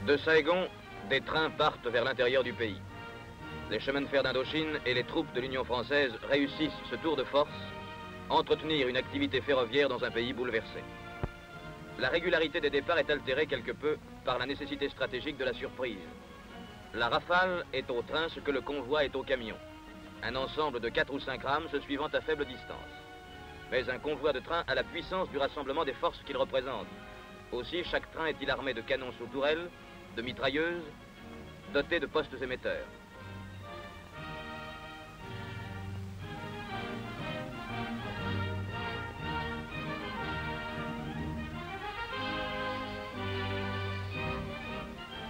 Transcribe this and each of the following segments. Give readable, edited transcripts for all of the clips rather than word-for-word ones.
De Saigon, des trains partent vers l'intérieur du pays. Les chemins de fer d'Indochine et les troupes de l'Union française réussissent ce tour de force, entretenir une activité ferroviaire dans un pays bouleversé. La régularité des départs est altérée quelque peu par la nécessité stratégique de la surprise. La Rafale est au train ce que le convoi est au camion. Un ensemble de 4 ou 5 rames se suivant à faible distance. Mais un convoi de train a la puissance du rassemblement des forces qu'il représente. Aussi, chaque train est-il armé de canons sous tourelles, de mitrailleuses, doté de postes émetteurs.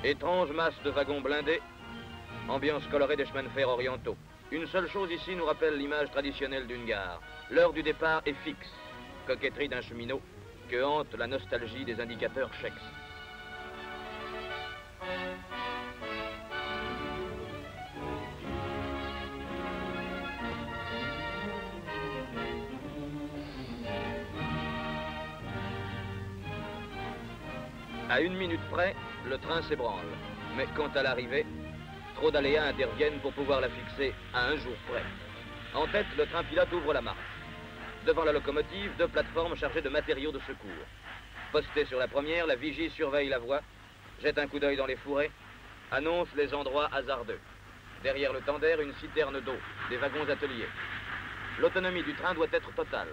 Étrange masse de wagons blindés, ambiance colorée des chemins de fer orientaux. Une seule chose ici nous rappelle l'image traditionnelle d'une gare. L'heure du départ est fixe, coquetterie d'un cheminot que hante la nostalgie des indicateurs Chex. À 1 minute près, le train s'ébranle. Mais quant à l'arrivée, trop d'aléas interviennent pour pouvoir la fixer à 1 jour près. En tête, le train pilote ouvre la marche. Devant la locomotive, 2 plateformes chargées de matériaux de secours. Postée sur la première, la vigie surveille la voie, jette un coup d'œil dans les fourrés, annonce les endroits hasardeux. Derrière le tender, une citerne d'eau, des wagons ateliers. L'autonomie du train doit être totale.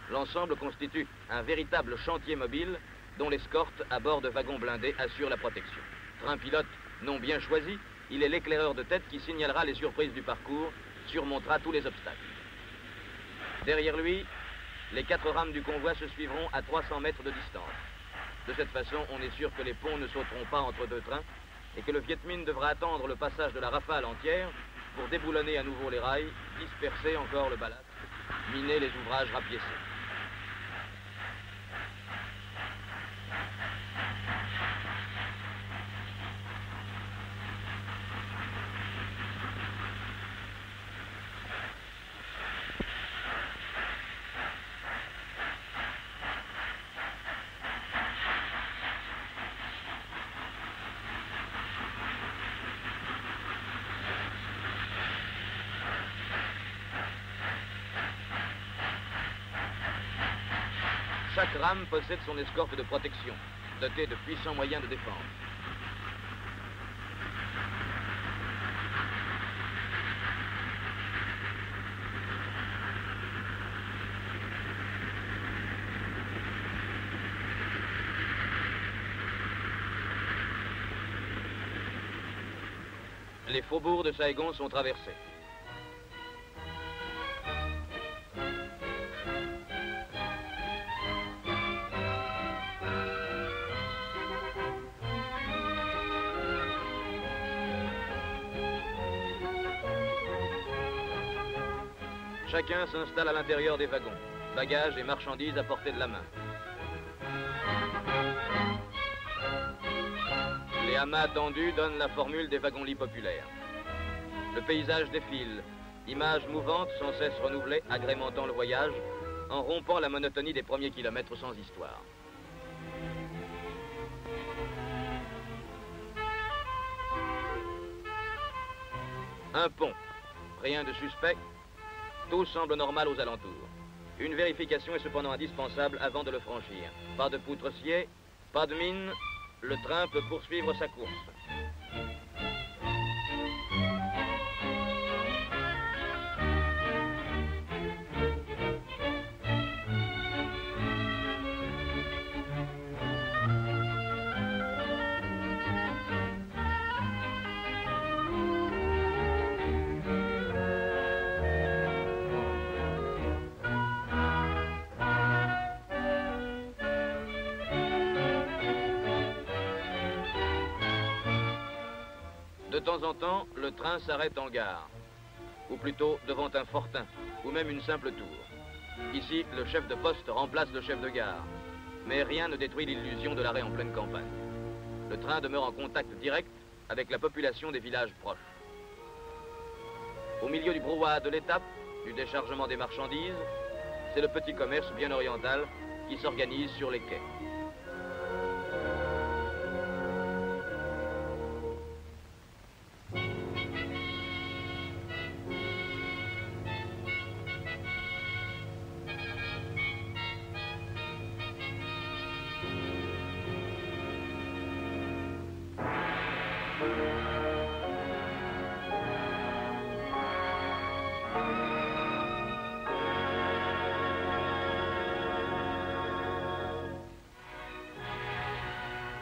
L'ensemble constitue un véritable chantier mobile dont l'escorte à bord de wagons blindés assure la protection. Train pilote non bien choisi, il est l'éclaireur de tête qui signalera les surprises du parcours, surmontera tous les obstacles. Derrière lui, les 4 rames du convoi se suivront à 300 mètres de distance. De cette façon, on est sûr que les ponts ne sauteront pas entre 2 trains et que le Viet Minh devra attendre le passage de la Rafale entière pour déboulonner à nouveau les rails, disperser encore le ballast, miner les ouvrages rapiécés. Chaque rame possède son escorte de protection, dotée de puissants moyens de défense. Les faubourgs de Saigon sont traversés. Chacun s'installe à l'intérieur des wagons, bagages et marchandises à portée de la main. Les amas tendus donnent la formule des wagons-lits populaires. Le paysage défile, images mouvantes sans cesse renouvelées, agrémentant le voyage, en rompant la monotonie des premiers kilomètres sans histoire. Un pont, rien de suspect. Tout semble normal aux alentours. Une vérification est cependant indispensable avant de le franchir. Pas de poutre sciée, pas de mine, le train peut poursuivre sa course. De temps en temps, le train s'arrête en gare, ou plutôt devant un fortin, ou même une simple tour. Ici, le chef de poste remplace le chef de gare, mais rien ne détruit l'illusion de l'arrêt en pleine campagne. Le train demeure en contact direct avec la population des villages proches. Au milieu du brouhaha de l'étape, du déchargement des marchandises, c'est le petit commerce bien oriental qui s'organise sur les quais.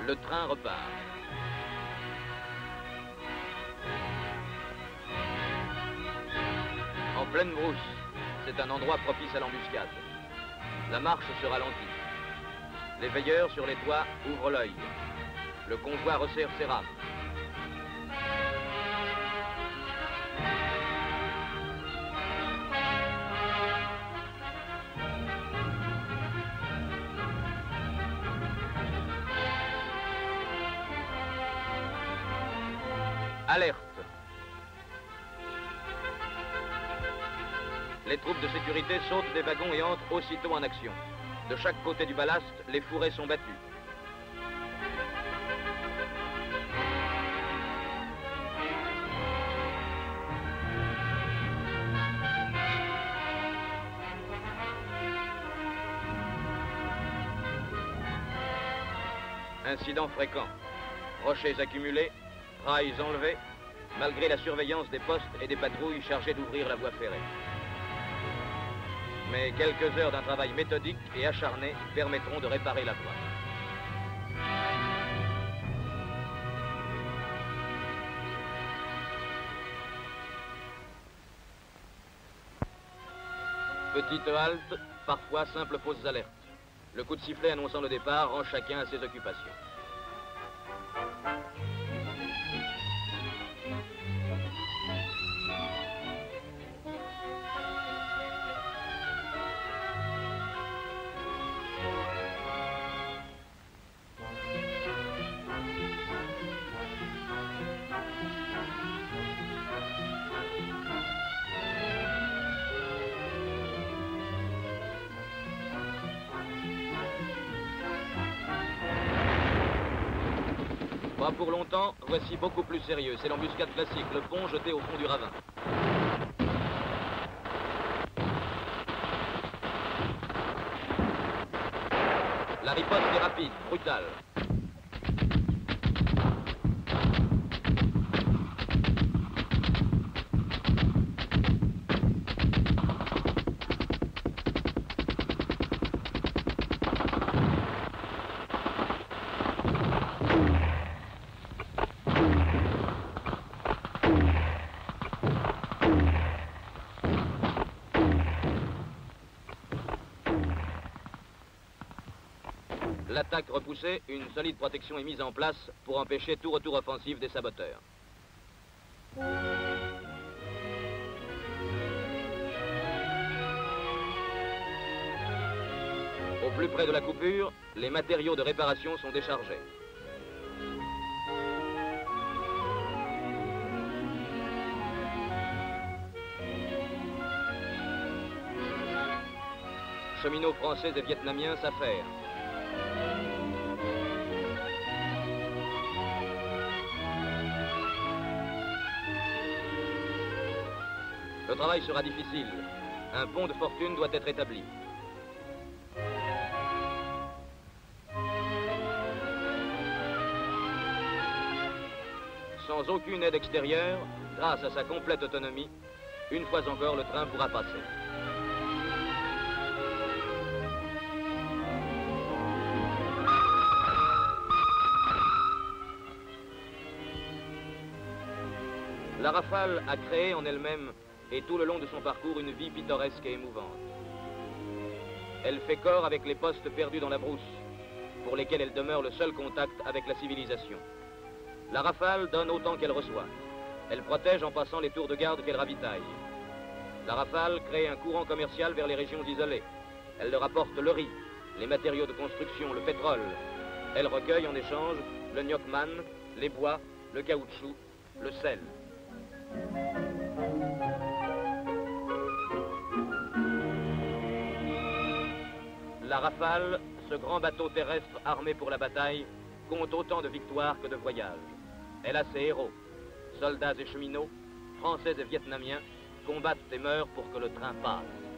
Le train repart. En pleine brousse, c'est un endroit propice à l'embuscade. La marche se ralentit. Les veilleurs sur les toits ouvrent l'œil. Le convoi resserre ses rames. Alerte. Les troupes de sécurité sautent des wagons et entrent aussitôt en action. De chaque côté du ballast, les fourrés sont battus. Incidents fréquents. Rochers accumulés, rails enlevés, malgré la surveillance des postes et des patrouilles chargées d'ouvrir la voie ferrée. Mais quelques heures d'un travail méthodique et acharné permettront de réparer la voie. Petite halte, parfois simple fausses alertes. Le coup de sifflet annonçant le départ rend chacun à ses occupations. Pas pour longtemps, voici beaucoup plus sérieux. C'est l'embuscade classique, le pont jeté au fond du ravin. La riposte est rapide, brutale. L'attaque repoussée, une solide protection est mise en place pour empêcher tout retour offensif des saboteurs. Au plus près de la coupure, les matériaux de réparation sont déchargés. Cheminots français et vietnamiens s'affairent. Le travail sera difficile. Un pont de fortune doit être établi. Sans aucune aide extérieure, grâce à sa complète autonomie, une fois encore le train pourra passer. La Rafale a créé en elle-même et tout le long de son parcours une vie pittoresque et émouvante. Elle fait corps avec les postes perdus dans la brousse, pour lesquels elle demeure le seul contact avec la civilisation. La Rafale donne autant qu'elle reçoit. Elle protège en passant les tours de garde qu'elle ravitaille. La Rafale crée un courant commercial vers les régions isolées. Elle leur apporte le riz, les matériaux de construction, le pétrole. Elle recueille en échange le gnockman, les bois, le caoutchouc, le sel. La Rafale, ce grand bateau terrestre armé pour la bataille, compte autant de victoires que de voyages. Elle a ses héros. Soldats et cheminots, français et vietnamiens, combattent et meurent pour que le train passe.